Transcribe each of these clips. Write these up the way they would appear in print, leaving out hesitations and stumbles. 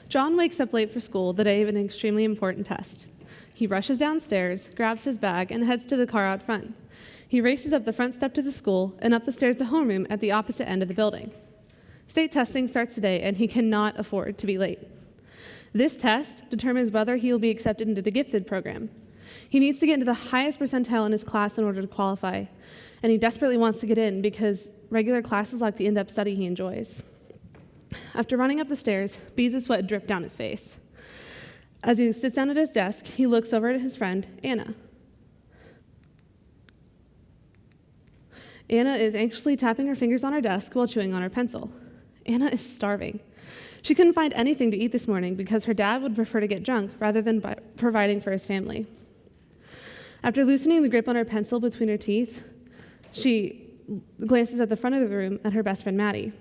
John wakes up late for school the day of an extremely important test. He rushes downstairs, grabs his bag, and heads to the car out front. He races up the front step to the school and up the stairs to homeroom at the opposite end of the building. State testing starts today, and he cannot afford to be late. This test determines whether he will be accepted into the gifted program. He needs to get into the highest percentile in his class in order to qualify, and he desperately wants to get in because regular classes lack the in-depth study he enjoys. After running up the stairs, beads of sweat drip down his face. As he sits down at his desk, he looks over at his friend, Anna. Anna is anxiously tapping her fingers on her desk while chewing on her pencil. Anna is starving. She couldn't find anything to eat this morning because her dad would prefer to get drunk rather than providing for his family. After loosening the grip on her pencil between her teeth, she glances at the front of the room at her best friend, Maddie.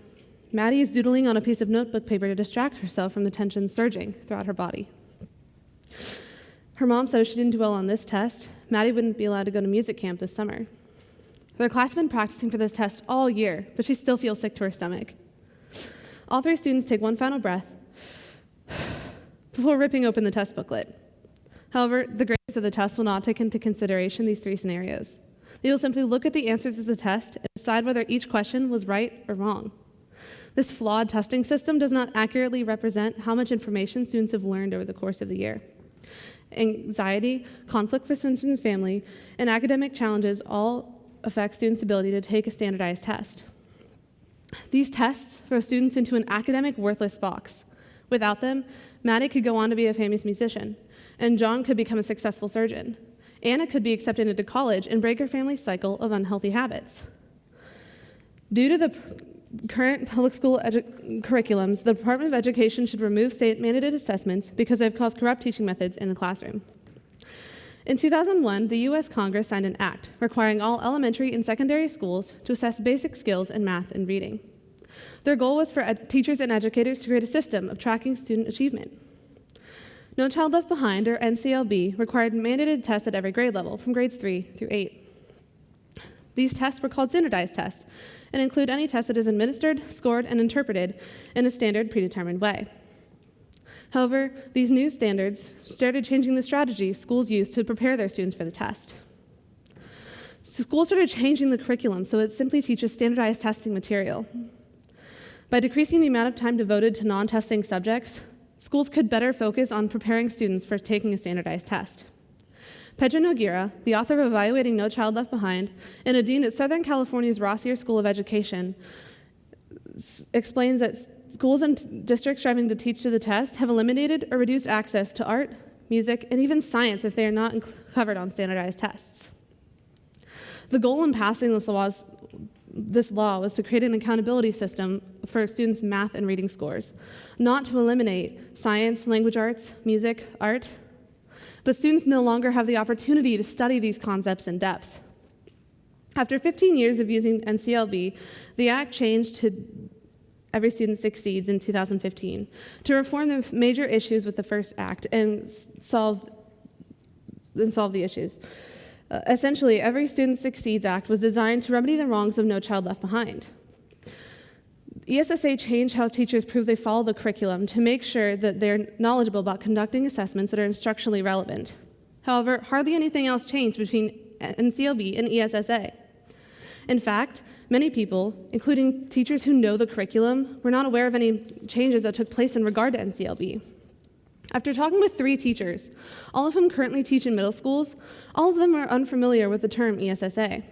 Maddie is doodling on a piece of notebook paper to distract herself from the tension surging throughout her body. Her mom said if she didn't do well on this test, Maddie wouldn't be allowed to go to music camp this summer. Their class has been practicing for this test all year, but she still feels sick to her stomach. All three students take one final breath before ripping open the test booklet. However, the graders of the test will not take into consideration these three scenarios. They will simply look at the answers of the test and decide whether each question was right or wrong. This flawed testing system does not accurately represent how much information students have learned over the course of the year. Anxiety, conflict for students and family, and academic challenges all affect students' ability to take a standardized test. These tests throw students into an academic worthless box. Without them, Maddie could go on to be a famous musician, and John could become a successful surgeon. Anna could be accepted into college and break her family's cycle of unhealthy habits. Due to the current public school curriculums, the Department of Education should remove state-mandated assessments because they've caused corrupt teaching methods in the classroom. In 2001, the U.S. Congress signed an act requiring all elementary and secondary schools to assess basic skills in math and reading. Their goal was for teachers and educators to create a system of tracking student achievement. No Child Left Behind, or NCLB, required mandated tests at every grade level, from grades 3 through 8. These tests were called standardized tests and include any test that is administered, scored, and interpreted in a standard predetermined way. However, these new standards started changing the strategies schools use to prepare their students for the test. Schools started changing the curriculum so it simply teaches standardized testing material. By decreasing the amount of time devoted to non-testing subjects, schools could better focus on preparing students for taking a standardized test. Pedro Nogueira, the author of Evaluating No Child Left Behind, and a dean at Southern California's Rossier School of Education, explains that schools and districts striving to teach to the test have eliminated or reduced access to art, music, and even science if they are not covered on standardized tests. The goal in passing this law was to create an accountability system for students' math and reading scores, not to eliminate science, language arts, music, art, but students no longer have the opportunity to study these concepts in depth. After 15 years of using NCLB, the Act changed to Every Student Succeeds in 2015 to reform the major issues with the first Act and solve the issues. Essentially, Every Student Succeeds Act was designed to remedy the wrongs of No Child Left Behind. ESSA changed how teachers prove they follow the curriculum to make sure that they're knowledgeable about conducting assessments that are instructionally relevant. However, hardly anything else changed between NCLB and ESSA. In fact, many people, including teachers who know the curriculum, were not aware of any changes that took place in regard to NCLB. After talking with 3 teachers, all of whom currently teach in middle schools, all of them are unfamiliar with the term ESSA.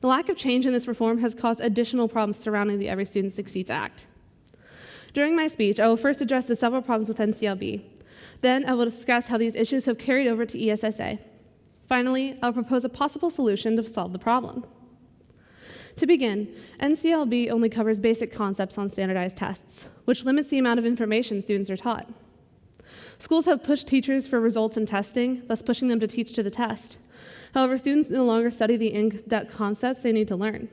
The lack of change in this reform has caused additional problems surrounding the Every Student Succeeds Act. During my speech, I will first address the several problems with NCLB. Then I will discuss how these issues have carried over to ESSA. Finally, I'll propose a possible solution to solve the problem. To begin, NCLB only covers basic concepts on standardized tests, which limits the amount of information students are taught. Schools have pushed teachers for results in testing, thus pushing them to teach to the test. However, students no longer study the in-depth concepts they need to learn.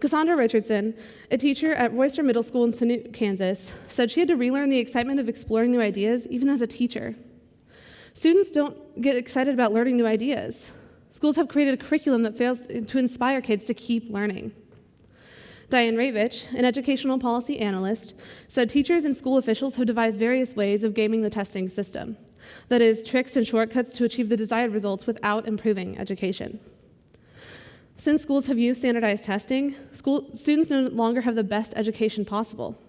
Cassandra Richardson, a teacher at Royster Middle School in Sanuk, Kansas, said she had to relearn the excitement of exploring new ideas, even as a teacher. Students don't get excited about learning new ideas. Schools have created a curriculum that fails to inspire kids to keep learning. Diane Ravitch, an educational policy analyst, said teachers and school officials have devised various ways of gaming the testing system. That is, tricks and shortcuts to achieve the desired results without improving education. Since schools have used standardized testing, students no longer have the best education possible.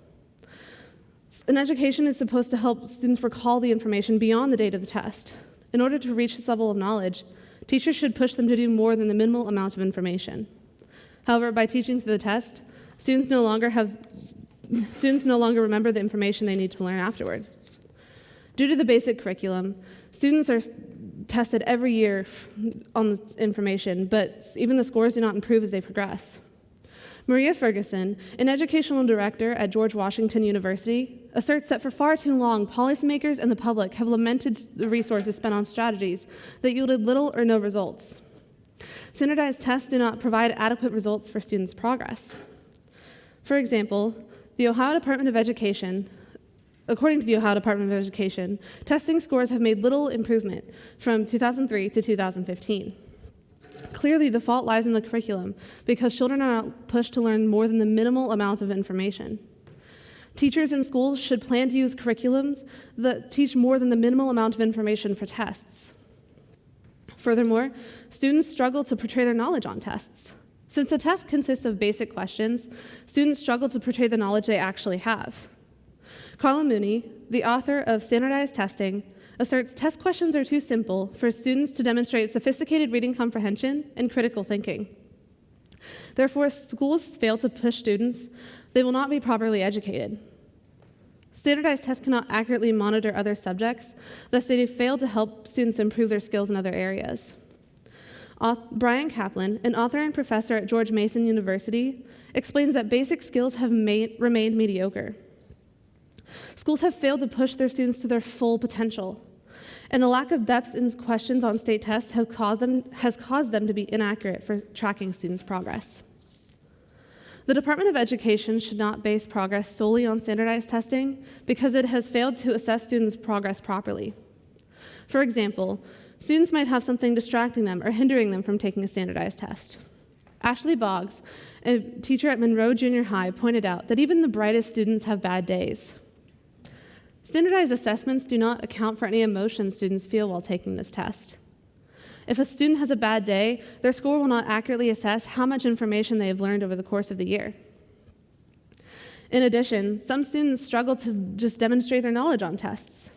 An education is supposed to help students recall the information beyond the date of the test. In order to reach this level of knowledge, teachers should push them to do more than the minimal amount of information. However, by teaching to the test, students no longer remember the information they need to learn afterward. Due to the basic curriculum, students are tested every year on the information, but even the scores do not improve as they progress. Maria Ferguson, an educational director at George Washington University, asserts that for far too long, policymakers and the public have lamented the resources spent on strategies that yielded little or no results. Standardized tests do not provide adequate results for students' progress. For example, according to the Ohio Department of Education, testing scores have made little improvement from 2003 to 2015. Clearly, the fault lies in the curriculum because children are not pushed to learn more than the minimal amount of information. Teachers in schools should plan to use curriculums that teach more than the minimal amount of information for tests. Furthermore, students struggle to portray their knowledge on tests. Since the test consists of basic questions, students struggle to portray the knowledge they actually have. Carla Mooney, the author of Standardized Testing, asserts test questions are too simple for students to demonstrate sophisticated reading comprehension and critical thinking. Therefore, if schools fail to push students, they will not be properly educated. Standardized tests cannot accurately monitor other subjects, thus they fail to help students improve their skills in other areas. Brian Kaplan, an author and professor at George Mason University, explains that basic skills have remained mediocre. Schools have failed to push their students to their full potential, and the lack of depth in questions on state tests has caused them to be inaccurate for tracking students' progress. The Department of Education should not base progress solely on standardized testing because it has failed to assess students' progress properly. For example, students might have something distracting them or hindering them from taking a standardized test. Ashley Boggs, a teacher at Monroe Junior High, pointed out that even the brightest students have bad days. Standardized assessments do not account for any emotions students feel while taking this test. If a student has a bad day, their score will not accurately assess how much information they have learned over the course of the year. In addition, some students struggle to just demonstrate their knowledge on tests.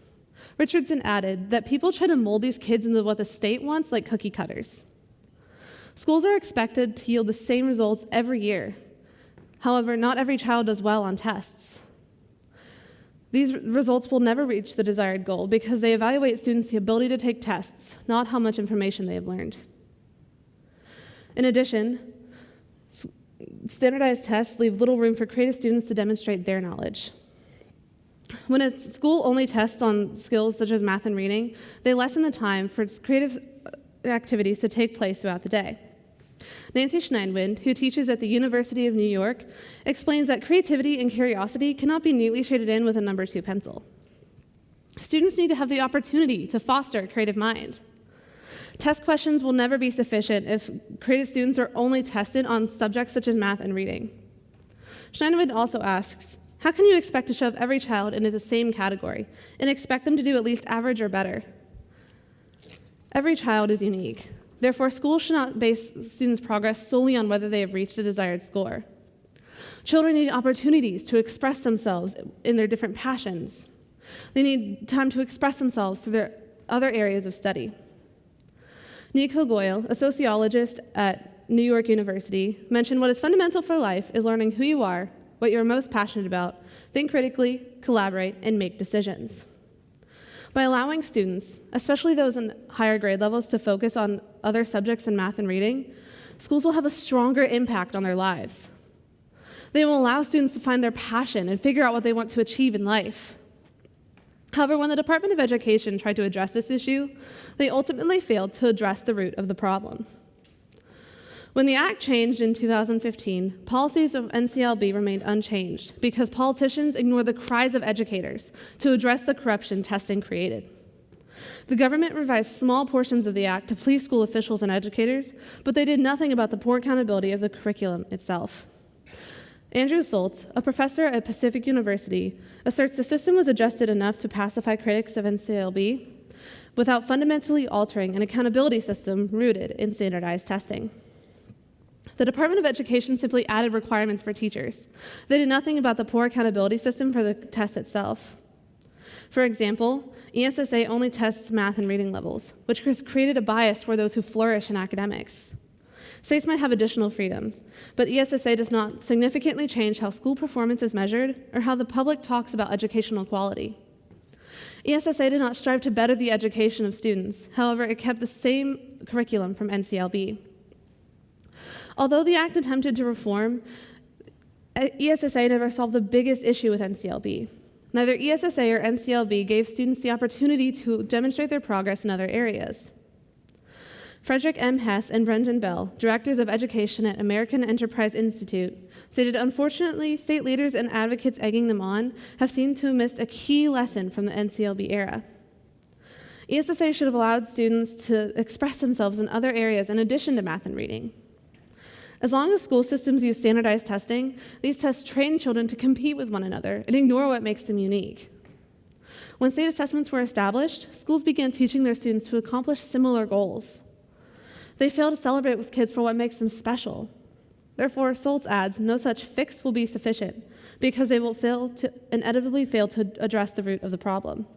Richardson added that people try to mold these kids into what the state wants, like cookie cutters. Schools are expected to yield the same results every year. However, not every child does well on tests. These results will never reach the desired goal because they evaluate students' the ability to take tests, not how much information they have learned. In addition, standardized tests leave little room for creative students to demonstrate their knowledge. When a school only tests on skills such as math and reading, they lessen the time for creative activities to take place throughout the day. Nancy Schneinwind, who teaches at the University of New York, explains that creativity and curiosity cannot be neatly shaded in with a number 2 pencil. Students need to have the opportunity to foster a creative mind. Test questions will never be sufficient if creative students are only tested on subjects such as math and reading. Schneinwind also asks, how can you expect to shove every child into the same category and expect them to do at least average or better? Every child is unique. Therefore, schools should not base students' progress solely on whether they have reached a desired score. Children need opportunities to express themselves in their different passions. They need time to express themselves through their other areas of study. Nico Goyle, a sociologist at New York University, mentioned what is fundamental for life is learning who you are, what you're most passionate about, think critically, collaborate, and make decisions. By allowing students, especially those in higher grade levels, to focus on other subjects in math and reading, schools will have a stronger impact on their lives. They will allow students to find their passion and figure out what they want to achieve in life. However, when the Department of Education tried to address this issue, they ultimately failed to address the root of the problem. When the Act changed in 2015, policies of NCLB remained unchanged because politicians ignored the cries of educators to address the corruption testing created. The government revised small portions of the Act to please school officials and educators, but they did nothing about the poor accountability of the curriculum itself. Andrew Soltz, a professor at Pacific University, asserts the system was adjusted enough to pacify critics of NCLB without fundamentally altering an accountability system rooted in standardized testing. The Department of Education simply added requirements for teachers. They did nothing about the poor accountability system for the test itself. For example, ESSA only tests math and reading levels, which has created a bias for those who flourish in academics. States might have additional freedom, but ESSA does not significantly change how school performance is measured or how the public talks about educational quality. ESSA did not strive to better the education of students. However, it kept the same curriculum from NCLB. Although the act attempted to reform, ESSA never solved the biggest issue with NCLB. Neither ESSA or NCLB gave students the opportunity to demonstrate their progress in other areas. Frederick M. Hess and Brendan Bell, directors of education at American Enterprise Institute, stated, unfortunately, state leaders and advocates egging them on have seemed to have missed a key lesson from the NCLB era. ESSA should have allowed students to express themselves in other areas in addition to math and reading. As long as school systems use standardized testing, these tests train children to compete with one another and ignore what makes them unique. When state assessments were established, schools began teaching their students to accomplish similar goals. They fail to celebrate with kids for what makes them special. Therefore, Soltz adds, no such fix will be sufficient because they will inevitably fail to address the root of the problem.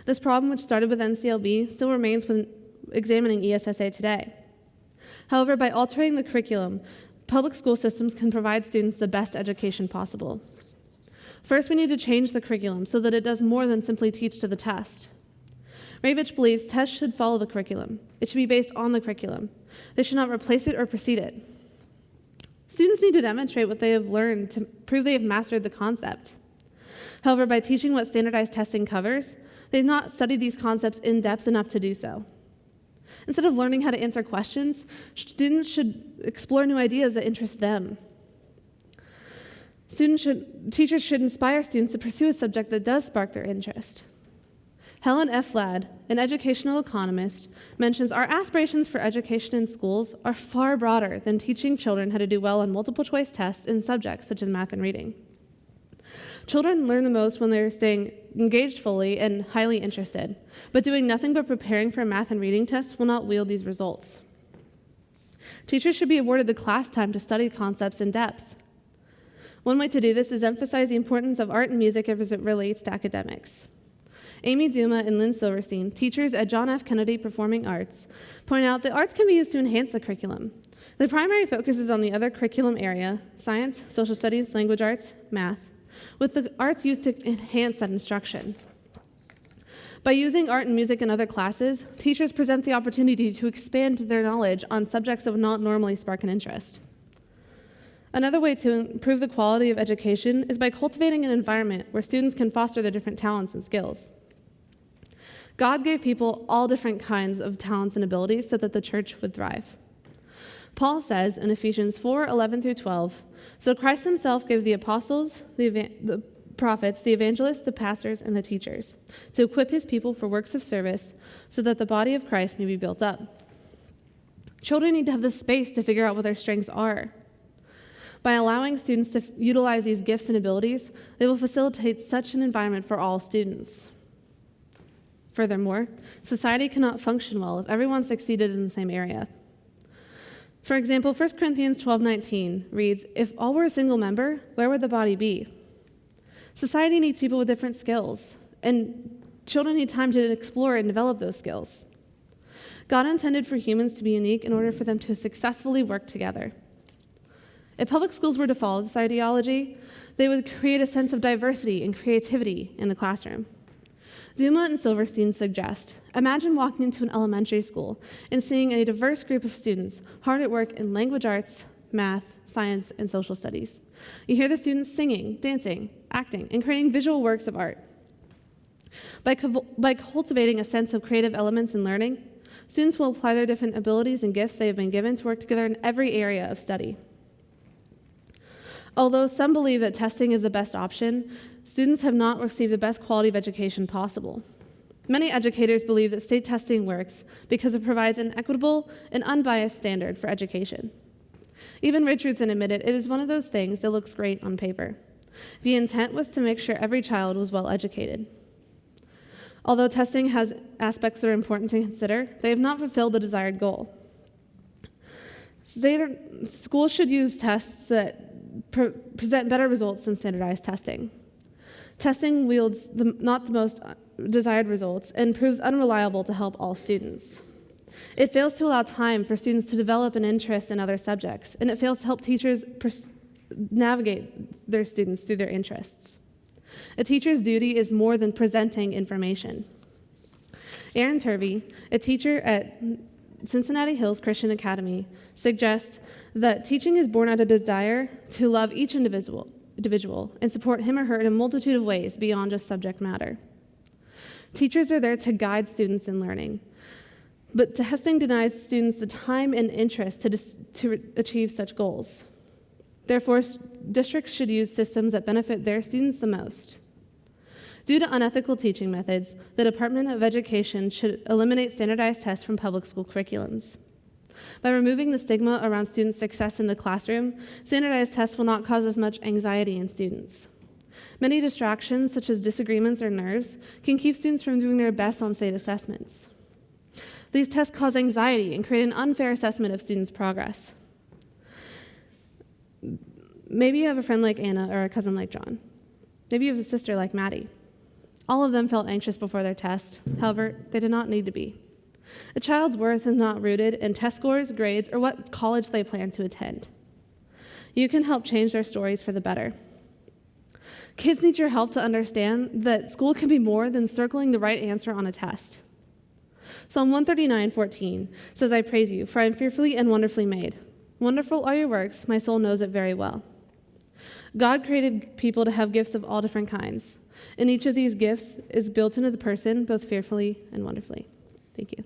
This problem, which started with NCLB, still remains when examining ESSA today. However, by altering the curriculum, public school systems can provide students the best education possible. First, we need to change the curriculum so that it does more than simply teach to the test. Ravitch believes tests should follow the curriculum. It should be based on the curriculum. They should not replace it or precede it. Students need to demonstrate what they have learned to prove they have mastered the concept. However, by teaching what standardized testing covers, they have not studied these concepts in depth enough to do so. Instead of learning how to answer questions, students should explore new ideas that interest them. Teachers should inspire students to pursue a subject that does spark their interest. Helen F. Ladd, an educational economist, mentions our aspirations for education in schools are far broader than teaching children how to do well on multiple choice tests in subjects such as math and reading. Children learn the most when they're staying engaged fully and highly interested, but doing nothing but preparing for a math and reading test will not wield these results. Teachers should be awarded the class time to study concepts in depth. One way to do this is emphasize the importance of art and music as it relates to academics. Amy Duma and Lynn Silverstein, teachers at John F. Kennedy Performing Arts, point out that arts can be used to enhance the curriculum. The primary focus is on the other curriculum area, science, social studies, language arts, math, with the arts used to enhance that instruction. By using art and music in other classes, teachers present the opportunity to expand their knowledge on subjects that would not normally spark an interest. Another way to improve the quality of education is by cultivating an environment where students can foster their different talents and skills. God gave people all different kinds of talents and abilities so that the church would thrive. Paul says in Ephesians 4:11-12, so Christ himself gave the apostles, the prophets, the evangelists, the pastors, and the teachers to equip his people for works of service so that the body of Christ may be built up. Children need to have the space to figure out what their strengths are. By allowing students to utilize these gifts and abilities, they will facilitate such an environment for all students. Furthermore, society cannot function well if everyone succeeded in the same area. For example, 1 Corinthians 12:19 reads, if all were a single member, where would the body be? Society needs people with different skills, and children need time to explore and develop those skills. God intended for humans to be unique in order for them to successfully work together. If public schools were to follow this ideology, they would create a sense of diversity and creativity in the classroom. Duma and Silverstein suggest, imagine walking into an elementary school and seeing a diverse group of students hard at work in language arts, math, science, and social studies. You hear the students singing, dancing, acting, and creating visual works of art. By cultivating a sense of creative elements in learning, students will apply their different abilities and gifts they have been given to work together in every area of study. Although some believe that testing is the best option, students have not received the best quality of education possible. Many educators believe that state testing works because it provides an equitable and unbiased standard for education. Even Richardson admitted it is one of those things that looks great on paper. The intent was to make sure every child was well educated. Although testing has aspects that are important to consider, they have not fulfilled the desired goal. Schools should use tests that present better results than standardized testing. Testing wields not the most desired results and proves unreliable to help all students. It fails to allow time for students to develop an interest in other subjects, and it fails to help teachers navigate their students through their interests. A teacher's duty is more than presenting information. Aaron Turvey, a teacher at Cincinnati Hills Christian Academy, suggests that teaching is born out of a desire to love each individual and support him or her in a multitude of ways beyond just subject matter. Teachers are there to guide students in learning, but testing denies students the time and interest to achieve such goals. Therefore, districts should use systems that benefit their students the most. Due to unethical teaching methods, the Department of Education should eliminate standardized tests from public school curriculums. By removing the stigma around students' success in the classroom, standardized tests will not cause as much anxiety in students. Many distractions, such as disagreements or nerves, can keep students from doing their best on state assessments. These tests cause anxiety and create an unfair assessment of students' progress. Maybe you have a friend like Anna or a cousin like John. Maybe you have a sister like Maddie. All of them felt anxious before their test. However, they did not need to be. A child's worth is not rooted in test scores, grades, or what college they plan to attend. You can help change their stories for the better. Kids need your help to understand that school can be more than circling the right answer on a test. Psalm 139:14 says, "I praise you, for I am fearfully and wonderfully made. Wonderful are your works, my soul knows it very well." God created people to have gifts of all different kinds, and each of these gifts is built into the person both fearfully and wonderfully. Thank you.